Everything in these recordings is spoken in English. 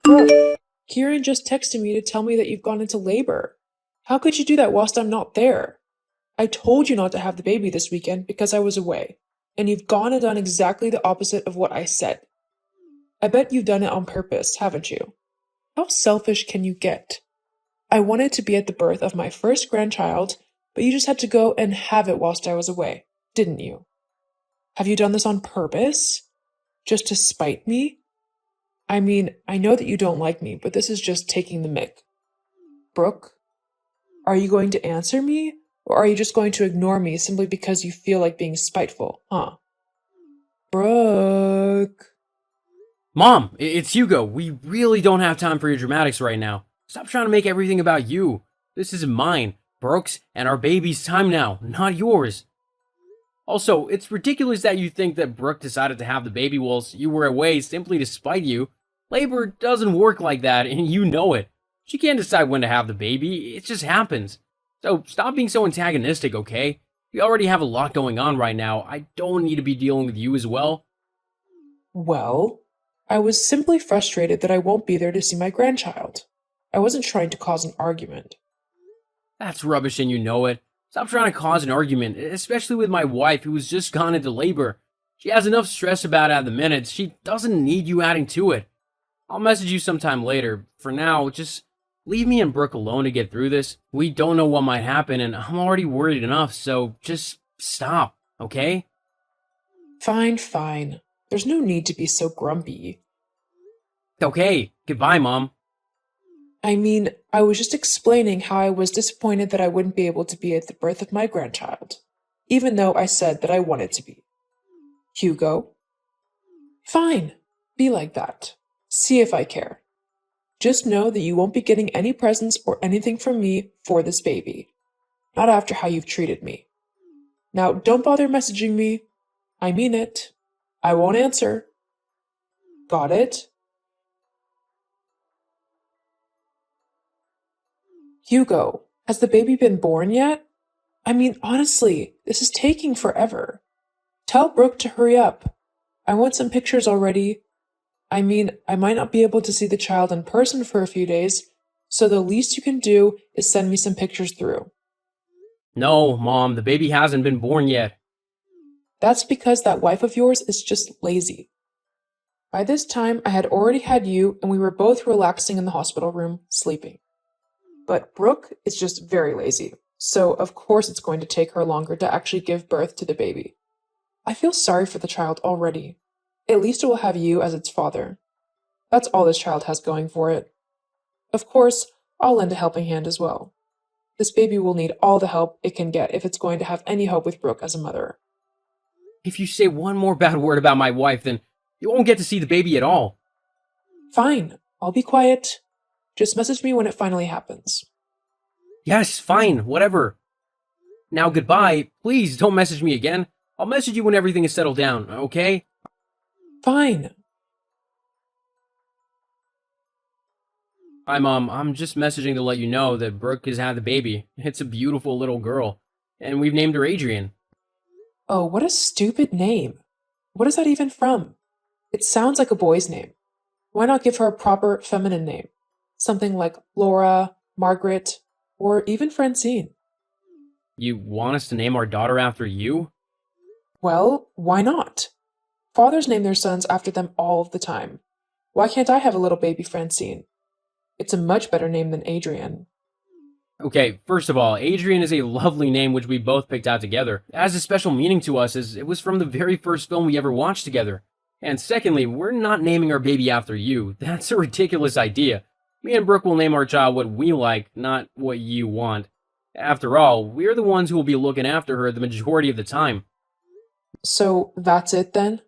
Brooke, Kieran just texted me to tell me that you've gone into labor. How could you do that whilst I'm not there? I told you not to have the baby this weekend because I was away, and you've gone and done exactly the opposite of what I said. I bet you've done it on purpose, haven't you? How selfish can you get? I wanted to be at the birth of my first grandchild, but you just had to go and have it whilst I was away, didn't you? Have you done this on purpose? Just to spite me? I mean, I know that you don't like me, but this is just taking the mick. Brooke, are you going to answer me? Or are you just going to ignore me simply because you feel like being spiteful, huh? Brooke. Mom, it's Hugo. We really don't have time for your dramatics right now. Stop trying to make everything about you. This is mine, Brooks, and our baby's time now, not yours. Also, it's ridiculous that you think that Brooke decided to have the baby whilst you were away simply to spite you. Labor doesn't work like that, and you know it. She can't decide when to have the baby, it just happens. So stop being so antagonistic, okay? We already have a lot going on right now. I don't need to be dealing with you as well. Well, I was simply frustrated that I won't be there to see my grandchild. I wasn't trying to cause an argument. That's rubbish and you know it. Stop trying to cause an argument, especially with my wife who has just gone into labor. She has enough stress about it at the minute. She doesn't need you adding to it. I'll message you sometime later. For now, just leave me and Brooke alone to get through this. We don't know what might happen and I'm already worried enough, so just stop, okay? Fine. There's no need to be so grumpy. Okay, goodbye, Mom. I mean, I was just explaining how I was disappointed that I wouldn't be able to be at the birth of my grandchild, even though I said that I wanted to be. Hugo? Fine, be like that. See if I care. Just know that you won't be getting any presents or anything from me for this baby. Not after how you've treated me. Now, don't bother messaging me. I mean it. I won't answer. Got it? Hugo, has the baby been born yet? I mean, honestly, this is taking forever. Tell Brooke to hurry up. I want some pictures already. I mean, I might not be able to see the child in person for a few days, so the least you can do is send me some pictures through. No, Mom, the baby hasn't been born yet. That's because that wife of yours is just lazy. By this time, I had already had you, and we were both relaxing in the hospital room, sleeping. But Brooke is just very lazy, so of course it's going to take her longer to actually give birth to the baby. I feel sorry for the child already. At least it will have you as its father. That's all this child has going for it. Of course, I'll lend a helping hand as well. This baby will need all the help it can get if it's going to have any hope with Brooke as a mother. If you say one more bad word about my wife, then you won't get to see the baby at all. Fine, I'll be quiet. Just message me when it finally happens. Yes, fine, whatever. Now goodbye. Please don't message me again. I'll message you when everything is settled down, okay? Fine. Hi, Mom. I'm just messaging to let you know that Brooke has had the baby. It's a beautiful little girl. And we've named her Adrian. Oh, what a stupid name. What is that even from? It sounds like a boy's name. Why not give her a proper feminine name? Something like Laura, Margaret, or even Francine. You want us to name our daughter after you? Well, why not? Fathers name their sons after them all of the time. Why can't I have a little baby Francine? It's a much better name than Adrian. Okay, first of all, Adrian is a lovely name which we both picked out together. It has a special meaning to us as it was from the very first film we ever watched together. And secondly, we're not naming our baby after you. That's a ridiculous idea. Me and Brooke will name our child what we like, not what you want. After all, we're the ones who will be looking after her the majority of the time. So that's it then?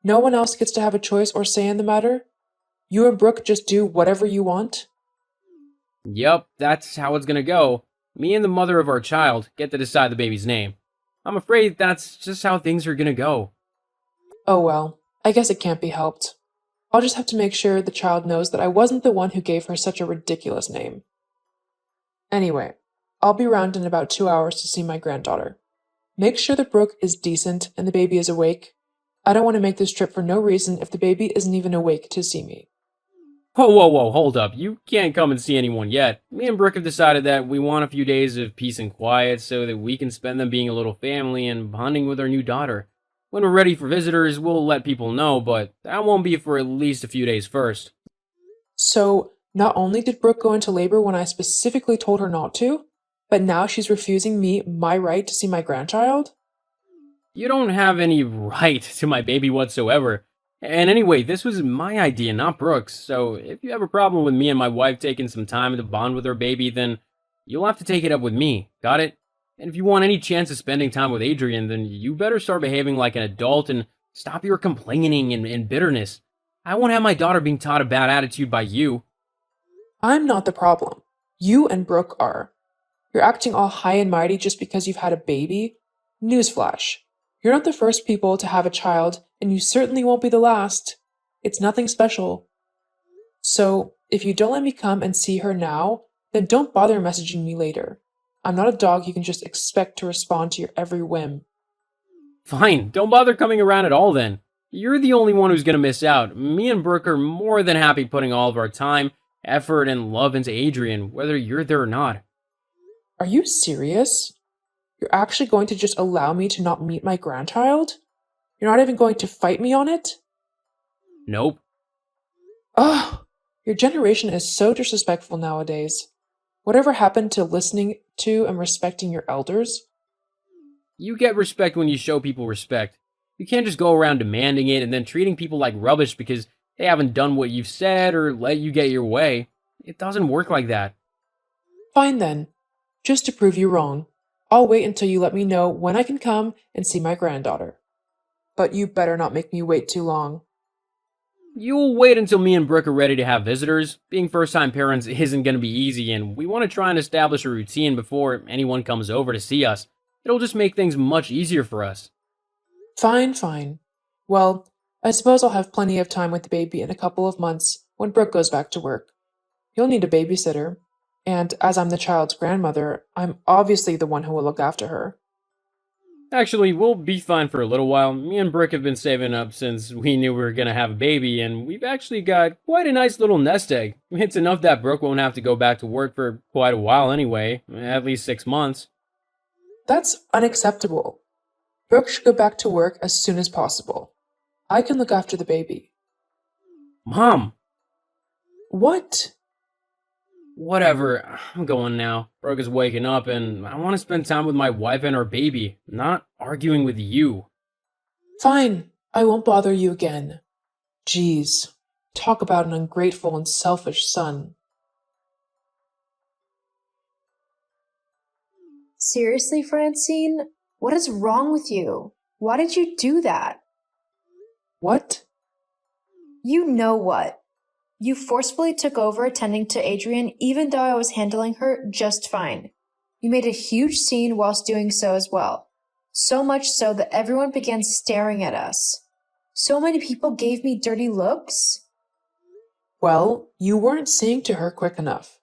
No one else gets to have a choice or say in the matter? You and Brooke just do whatever you want? Yup, that's how it's gonna go. Me and the mother of our child get to decide the baby's name. I'm afraid that's just how things are gonna go. Oh well, I guess it can't be helped. I'll just have to make sure the child knows that I wasn't the one who gave her such a ridiculous name. Anyway, I'll be around in about 2 hours to see my granddaughter. Make sure that Brooke is decent and the baby is awake. I don't want to make this trip for no reason if the baby isn't even awake to see me. Whoa, whoa, whoa, hold up. You can't come and see anyone yet. Me and Brooke have decided that we want a few days of peace and quiet so that we can spend them being a little family and bonding with our new daughter. When we're ready for visitors, we'll let people know, but that won't be for at least a few days first. So, not only did Brooke go into labor when I specifically told her not to, but now she's refusing me my right to see my grandchild? You don't have any right to my baby whatsoever. And anyway, this was my idea, not Brooke's, so if you have a problem with me and my wife taking some time to bond with our baby, then you'll have to take it up with me, got it? And if you want any chance of spending time with Adrian, then you better start behaving like an adult and stop your complaining and bitterness. I won't have my daughter being taught a bad attitude by you. I'm not the problem. You and Brooke are. You're acting all high and mighty just because you've had a baby? Newsflash. You're not the first people to have a child, and you certainly won't be the last. It's nothing special. So, if you don't let me come and see her now, then don't bother messaging me later. I'm not a dog you can just expect to respond to your every whim. Fine, don't bother coming around at all then. You're the only one who's gonna miss out. Me and Brooke are more than happy putting all of our time, effort, and love into Adrian, whether you're there or not. Are you serious? You're actually going to just allow me to not meet my grandchild? You're not even going to fight me on it? Nope. Ugh! Your generation is so disrespectful nowadays. Whatever happened to listening to and respecting your elders? You get respect when you show people respect. You can't just go around demanding it and then treating people like rubbish because they haven't done what you've said or let you get your way. It doesn't work like that. Fine then. Just to prove you wrong, I'll wait until you let me know when I can come and see my granddaughter. But you better not make me wait too long. You'll wait until me and Brooke are ready to have visitors. Being first time parents isn't going to be easy, and we want to try and establish a routine before anyone comes over to see us. It'll just make things much easier for us. Fine, fine. Well, I suppose I'll have plenty of time with the baby in a couple of months when Brooke goes back to work. You'll need a babysitter, and as I'm the child's grandmother, I'm obviously the one who will look after her. Actually, we'll be fine for a little while. Me and Brooke have been saving up since we knew we were going to have a baby, and we've actually got quite a nice little nest egg. It's enough that Brooke won't have to go back to work for quite a while anyway, at least 6 months. That's unacceptable. Brooke should go back to work as soon as possible. I can look after the baby. Mom! What? Whatever, I'm going now. Brooke is waking up, and I want to spend time with my wife and our baby, not arguing with you. Fine, I won't bother you again. Jeez, talk about an ungrateful and selfish son. Seriously, Francine? What is wrong with you? Why did you do that? What? You know what? You forcefully took over attending to Adrian even though I was handling her just fine. You made a huge scene whilst doing so as well. So much so that everyone began staring at us. So many people gave me dirty looks. Well, you weren't saying to her quick enough.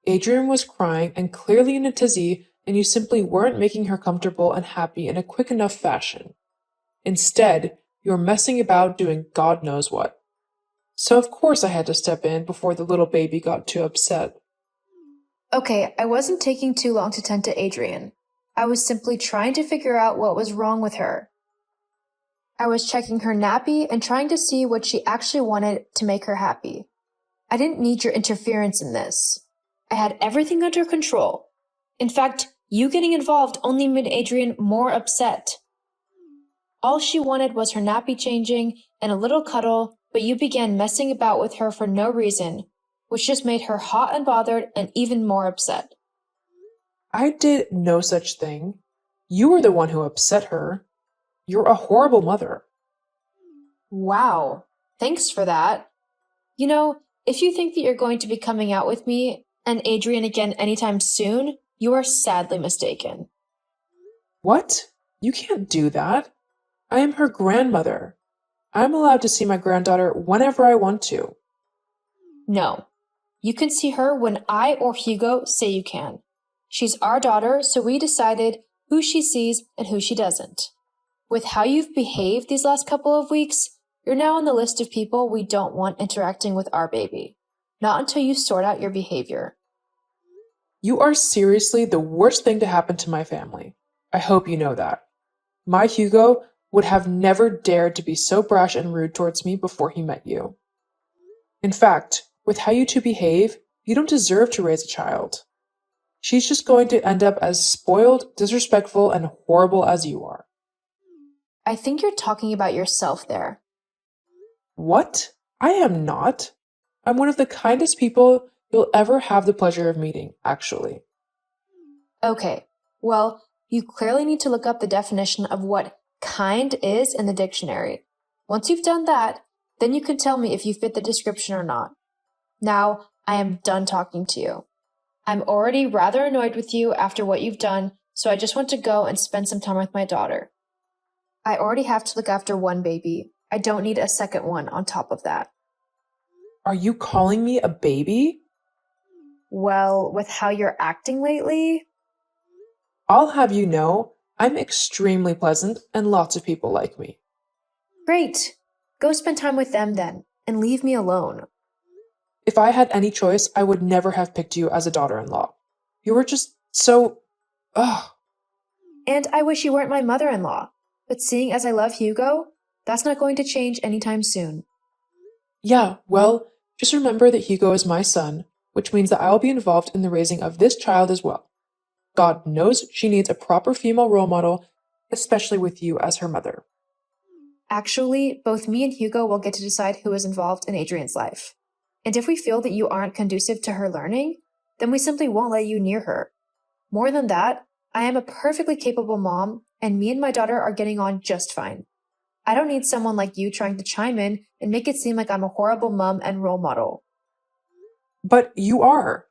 Adrian was crying and clearly in a tizzy, and you simply weren't making her comfortable and happy in a quick enough fashion. Instead, you were messing about doing God knows what. So of course I had to step in before the little baby got too upset. Okay, I wasn't taking too long to tend to Adrian. I was simply trying to figure out what was wrong with her. I was checking her nappy and trying to see what she actually wanted to make her happy. I didn't need your interference in this. I had everything under control. In fact, you getting involved only made Adrian more upset. All she wanted was her nappy changing and a little cuddle, but you began messing about with her for no reason, which just made her hot and bothered and even more upset. I did no such thing. You were the one who upset her. You're a horrible mother. Wow, thanks for that. You know, if you think that you're going to be coming out with me and Adrian again anytime soon, you are sadly mistaken. What? You can't do that. I am her grandmother. I'm allowed to see my granddaughter whenever I want to. No, you can see her when I or Hugo say you can. She's our daughter, so we decided who she sees and who she doesn't. With how you've behaved these last couple of weeks, you're now on the list of people we don't want interacting with our baby. Not until you sort out your behavior. You are seriously the worst thing to happen to my family. I hope you know that. My Hugo would have never dared to be so brash and rude towards me before he met you. In fact, with how you two behave, you don't deserve to raise a child. She's just going to end up as spoiled, disrespectful, and horrible as you are. I think you're talking about yourself there. What? I am not. I'm one of the kindest people you'll ever have the pleasure of meeting, actually. Okay, well, you clearly need to look up the definition of what kind is in the dictionary. Once you've done that, then you can tell me if you fit the description or not. Now, I am done talking to you. I'm already rather annoyed with you after what you've done, so I just want to go and spend some time with my daughter. I already have to look after one baby. I don't need a second one on top of that. Are you calling me a baby? Well, with how you're acting lately, I'll have you know, I'm extremely pleasant and lots of people like me. great. Go spend time with them then, and leave me alone. If I had any choice, I would never have picked you as a daughter-in-law. You were just so... Ugh. And I wish you weren't my mother-in-law. But seeing as I love Hugo, that's not going to change anytime soon. Yeah, well, just remember that Hugo is my son, which means that I'll be involved in the raising of this child as well. God knows she needs a proper female role model, especially with you as her mother. Actually, both me and Hugo will get to decide who is involved in Adrian's life. And if we feel that you aren't conducive to her learning, then we simply won't let you near her. More than that, I am a perfectly capable mom, and me and my daughter are getting on just fine. I don't need someone like you trying to chime in and make it seem like I'm a horrible mom and role model. But you are.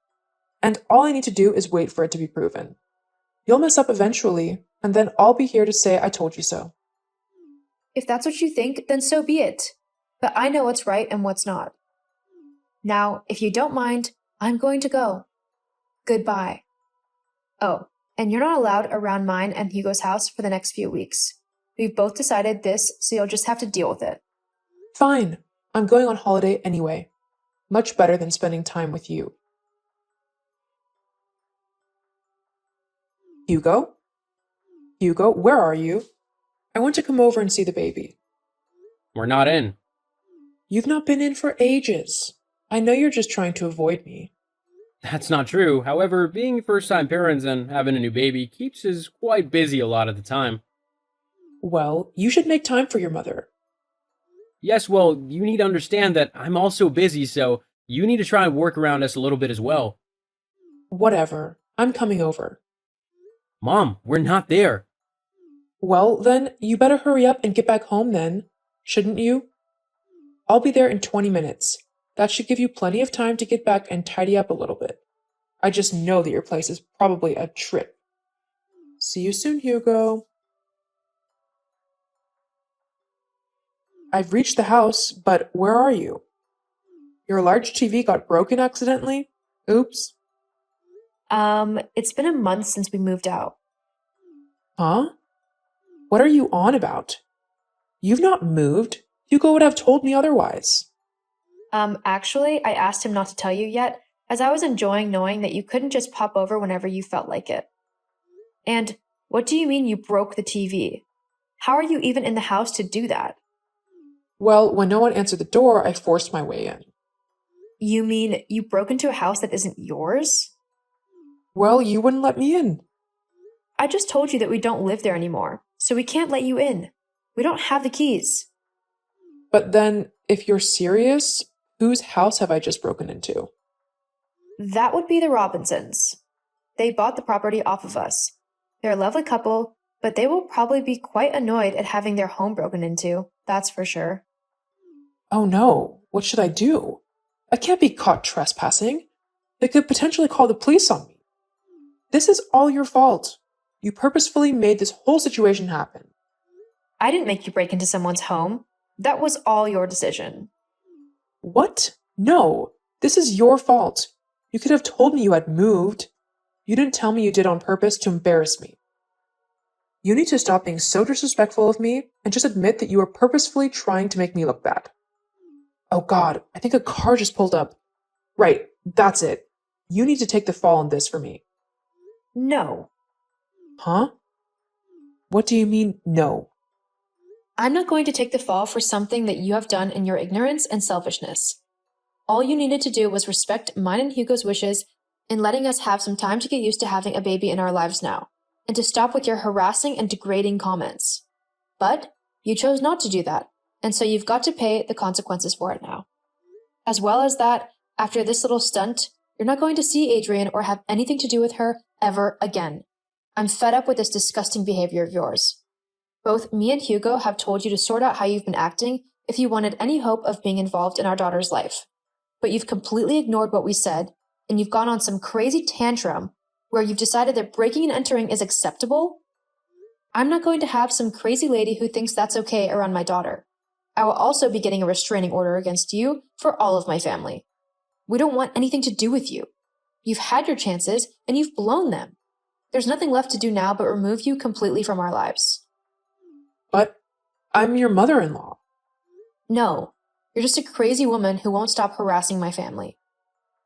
And all I need to do is wait for it to be proven. You'll mess up eventually, and then I'll be here to say I told you so. If that's what you think, then so be it. But I know what's right and what's not. Now, if you don't mind, I'm going to go. Goodbye. Oh, and you're not allowed around mine and Hugo's house for the next few weeks. We've both decided this, so you'll just have to deal with it. Fine. I'm going on holiday anyway. Much better than spending time with you. Hugo? Hugo, where are you? I want to come over and see the baby. We're not in. You've not been in for ages. I know you're just trying to avoid me. That's not true. However, being first-time parents and having a new baby keeps us quite busy a lot of the time. Well, you should make time for your mother. Yes, well, you need to understand that I'm also busy, so you need to try and work around us a little bit as well. Whatever. I'm coming over. Mom, we're not there. Well, then, you better hurry up and get back home then, shouldn't you? I'll be there in 20 minutes. That should give you plenty of time to get back and tidy up a little bit. I just know that your place is probably a trip. See you soon, Hugo. I've reached the house, but where are you? Your large TV got broken accidentally? Oops. It's been a month since we moved out. Huh? What are you on about? You've not moved. Hugo would have told me otherwise. Actually, I asked him not to tell you yet, as I was enjoying knowing that you couldn't just pop over whenever you felt like it. And what do you mean you broke the TV? How are you even in the house to do that? Well, when no one answered the door, I forced my way in. You mean you broke into a house that isn't yours? Well, you wouldn't let me in. I just told you that we don't live there anymore, so we can't let you in. We don't have the keys. But then, if you're serious, whose house have I just broken into? That would be the Robinsons. They bought the property off of us. They're a lovely couple, but they will probably be quite annoyed at having their home broken into, that's for sure. Oh no, what should I do? I can't be caught trespassing. They could potentially call the police on me. This is all your fault. You purposefully made this whole situation happen. I didn't make you break into someone's home. That was all your decision. What? No, this is your fault. You could have told me you had moved. You didn't tell me you did on purpose to embarrass me. You need to stop being so disrespectful of me and just admit that you were purposefully trying to make me look bad. Oh God, I think a car just pulled up. Right, that's it. You need to take the fall on this for me. No. Huh? What do you mean, no? I'm not going to take the fall for something that you have done in your ignorance and selfishness. All you needed to do was respect mine and Hugo's wishes in letting us have some time to get used to having a baby in our lives now, and to stop with your harassing and degrading comments. But you chose not to do that, and so you've got to pay the consequences for it now. As well as that, after this little stunt, you're not going to see Adrian or have anything to do with her ever again. I'm fed up with this disgusting behavior of yours. Both me and Hugo have told you to sort out how you've been acting if you wanted any hope of being involved in our daughter's life. But you've completely ignored what we said, and you've gone on some crazy tantrum where you've decided that breaking and entering is acceptable? I'm not going to have some crazy lady who thinks that's okay around my daughter. I will also be getting a restraining order against you for all of my family. We don't want anything to do with you. You've had your chances, and you've blown them. There's nothing left to do now but remove you completely from our lives. But I'm your mother-in-law. No, you're just a crazy woman who won't stop harassing my family.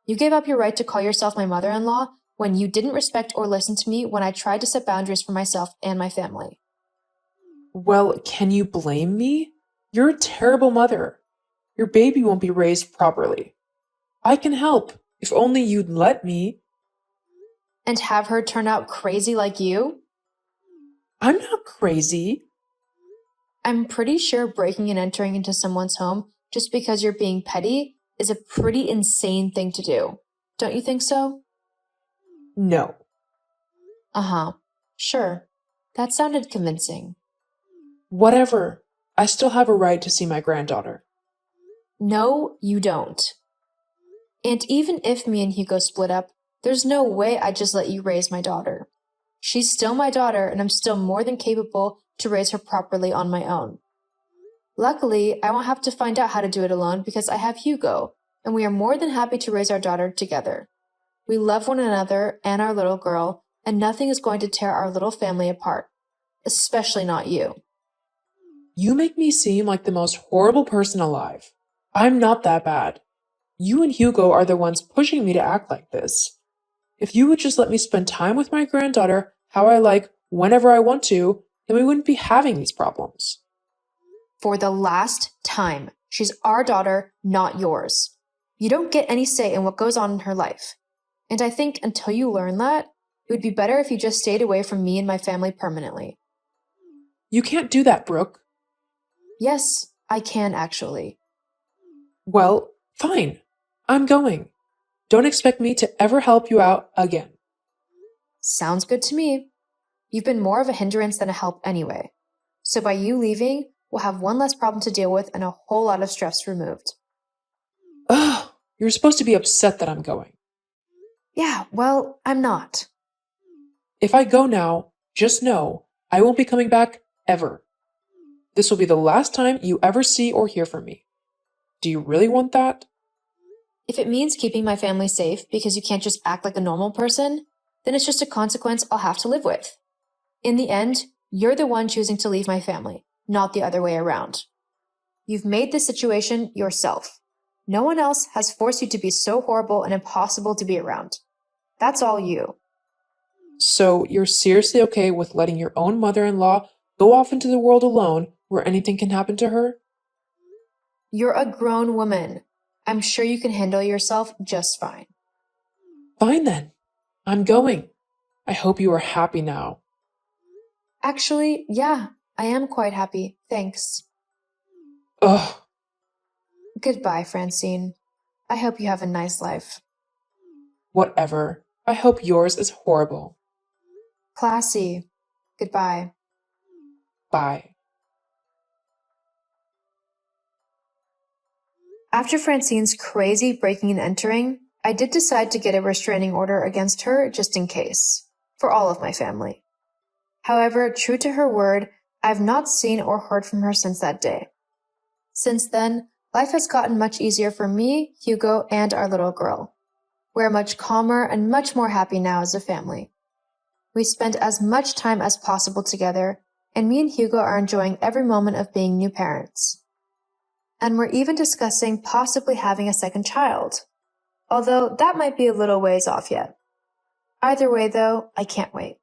You gave up your right to call yourself my mother-in-law when you didn't respect or listen to me when I tried to set boundaries for myself and my family. Well, can you blame me? You're a terrible mother. Your baby won't be raised properly. I can help, if only you'd let me. And have her turn out crazy like you? I'm not crazy. I'm pretty sure breaking and entering into someone's home just because you're being petty is a pretty insane thing to do. Don't you think so? No. Uh-huh. Sure. That sounded convincing. Whatever. I still have a right to see my granddaughter. No, you don't. And even if me and Hugo split up, there's no way I'd just let you raise my daughter. She's still my daughter, and I'm still more than capable to raise her properly on my own. Luckily, I won't have to find out how to do it alone because I have Hugo, and we are more than happy to raise our daughter together. We love one another and our little girl, and nothing is going to tear our little family apart, especially not you. You make me seem like the most horrible person alive. I'm not that bad. You and Hugo are the ones pushing me to act like this. If you would just let me spend time with my granddaughter how I like, whenever I want to, then we wouldn't be having these problems. For the last time, she's our daughter, not yours. You don't get any say in what goes on in her life. And I think until you learn that, it would be better if you just stayed away from me and my family permanently. You can't do that, Brooke. Yes, I can actually. Well, fine. I'm going. Don't expect me to ever help you out again. Sounds good to me. You've been more of a hindrance than a help anyway. So by you leaving, we'll have one less problem to deal with and a whole lot of stress removed. Ugh, you're supposed to be upset that I'm going. Yeah, well, I'm not. If I go now, just know I won't be coming back ever. This will be the last time you ever see or hear from me. Do you really want that? If it means keeping my family safe because you can't just act like a normal person, then it's just a consequence I'll have to live with. In the end, you're the one choosing to leave my family, not the other way around. You've made this situation yourself. No one else has forced you to be so horrible and impossible to be around. That's all you. So you're seriously okay with letting your own mother-in-law go off into the world alone where anything can happen to her? You're a grown woman. I'm sure you can handle yourself just fine. Fine then. I'm going. I hope you are happy now. Actually, yeah, I am quite happy. Thanks. Ugh. Goodbye, Francine. I hope you have a nice life. Whatever. I hope yours is horrible. Classy. Goodbye. Bye. After Francine's crazy breaking and entering, I did decide to get a restraining order against her just in case, for all of my family. However, true to her word, I've not seen or heard from her since that day. Since then, life has gotten much easier for me, Hugo, and our little girl. We're much calmer and much more happy now as a family. We spend as much time as possible together, and me and Hugo are enjoying every moment of being new parents. And we're even discussing possibly having a second child. although that might be a little ways off yet. Either way, though, I can't wait.